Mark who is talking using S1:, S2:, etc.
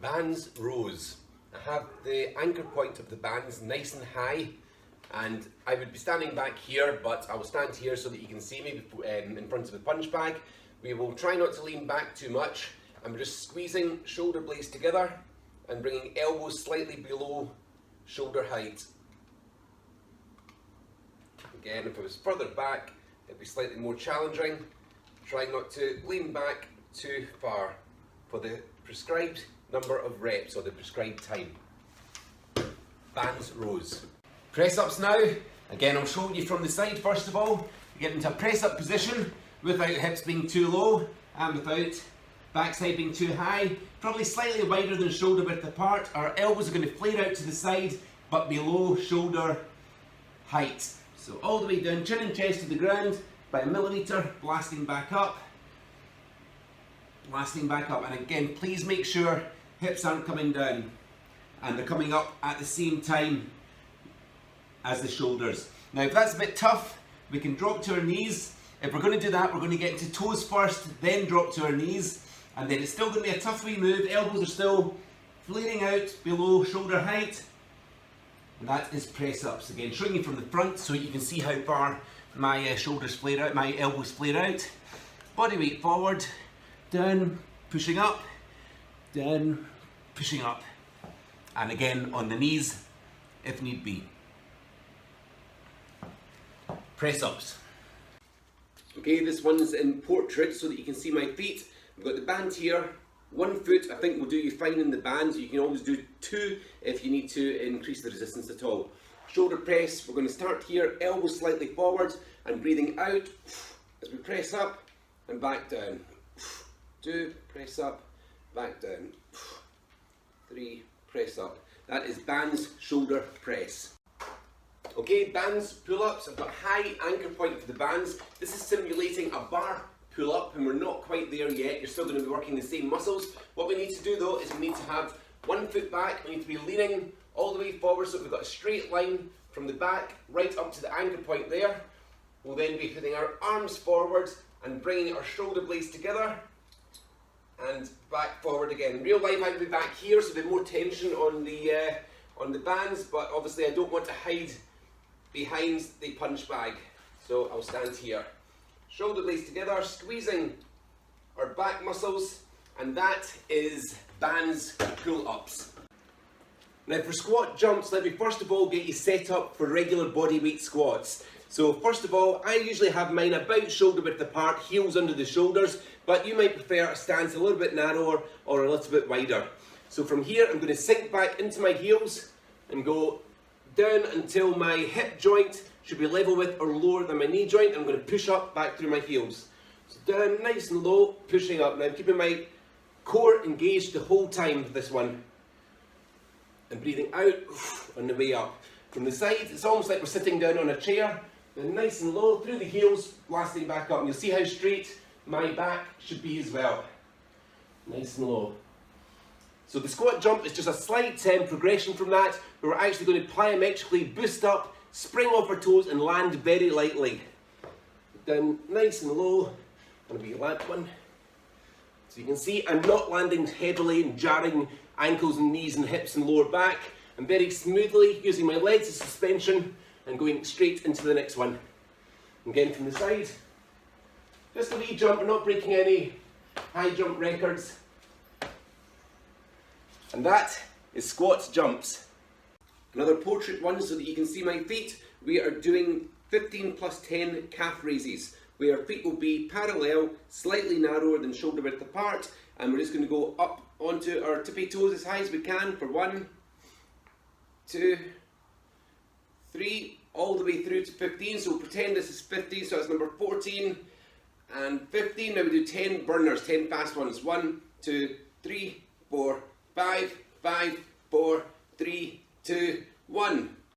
S1: Bands rows. I have the anchor point of the bands nice and high, and I would be standing back here, but I will stand here so that you can see me in front of the punch bag. We will try not to lean back too much, and we're just squeezing shoulder blades together and bringing elbows slightly below shoulder height. Again, if it was further back, it'd be slightly more challenging. Try not to lean back too far for the prescribed number of reps or the prescribed time. Bands rows. Press ups now. Again, I'll show you from the side first of all. You get into a press up position without hips being too low and without backside being too high. Probably slightly wider than shoulder width apart. Our elbows are going to flare out to the side but below shoulder height. So all the way down, chin and chest to the ground by a millimetre, blasting back up. Blasting back up, and again, please make sure hips aren't coming down and they're coming up at the same time as the shoulders. Now if that's a bit tough, we can drop to our knees. If we're going to do that, we're going to get into toes first, then drop to our knees, and then it's still going to be a tough wee move. Elbows are still flaring out below shoulder height, and that is press ups. Again, showing you from the front so you can see how far my shoulders flare out, my elbows flare out. Body weight forward, down, pushing up, down, pushing up, and again on the knees if need be. Press ups. Okay, this one's in portrait so that you can see my feet. I've got the band here. 1 foot I think will do you fine in the band. You can always do 2 if you need to increase the resistance at all. Shoulder press, we're going to start here, elbows slightly forward and breathing out as we press up and back down. 2, press up, back down. 3, press up. That is bands shoulder press. Okay, bands pull-ups. I've got high anchor point for the bands. This is simulating a bar pull-up, and we're not quite there yet. You're still going to be working the same muscles. What we need to do though is we need to have 1 foot back. We need to be leaning all the way forward so we've got a straight line from the back right up to the anchor point there. We'll then be putting our arms forward and bringing our shoulder blades together and back forward again. In real life I'd be back here so there's more tension on the bands, but obviously I don't want to hide behind the punch bag, so I'll stand here. Shoulder blades together, squeezing our back muscles, and that is bands pull-ups. Now for squat jumps, let me first of all get you set up for regular body weight squats. So first of all, I usually have mine about shoulder width apart, heels under the shoulders, but you might prefer a stance a little bit narrower or a little bit wider. So from here, I'm going to sink back into my heels and go down until my hip joint should be level with or lower than my knee joint. I'm going to push up back through my heels. So down, nice and low, pushing up. Now I'm keeping my core engaged the whole time with this one. And breathing out on the way up. From the side, it's almost like we're sitting down on a chair. Then nice and low through the heels, blasting back up. And you'll see how straight my back should be as well. Nice and low. So the squat jump is just a slight progression from that, where we're actually going to plyometrically boost up, spring off our toes and land very lightly. Down nice and low, and we land one. So you can see I'm not landing heavily and jarring ankles and knees and hips and lower back. I'm very smoothly using my legs as suspension and going straight into the next one. Again from the side. Just a wee jump, we're not breaking any high jump records. And that is squat jumps. Another portrait one so that you can see my feet. We are doing 15 plus 10 calf raises, where our feet will be parallel, slightly narrower than shoulder width apart, and we're just going to go up onto our tippy toes as high as we can for 1, 2, 3, all the way through to 15. So we'll pretend this is 50, so that's number 14 and 15. Now we do 10 burners, 10 fast ones. 1, 2, 3, 4, 5, 5, 4, 3, 2, 1.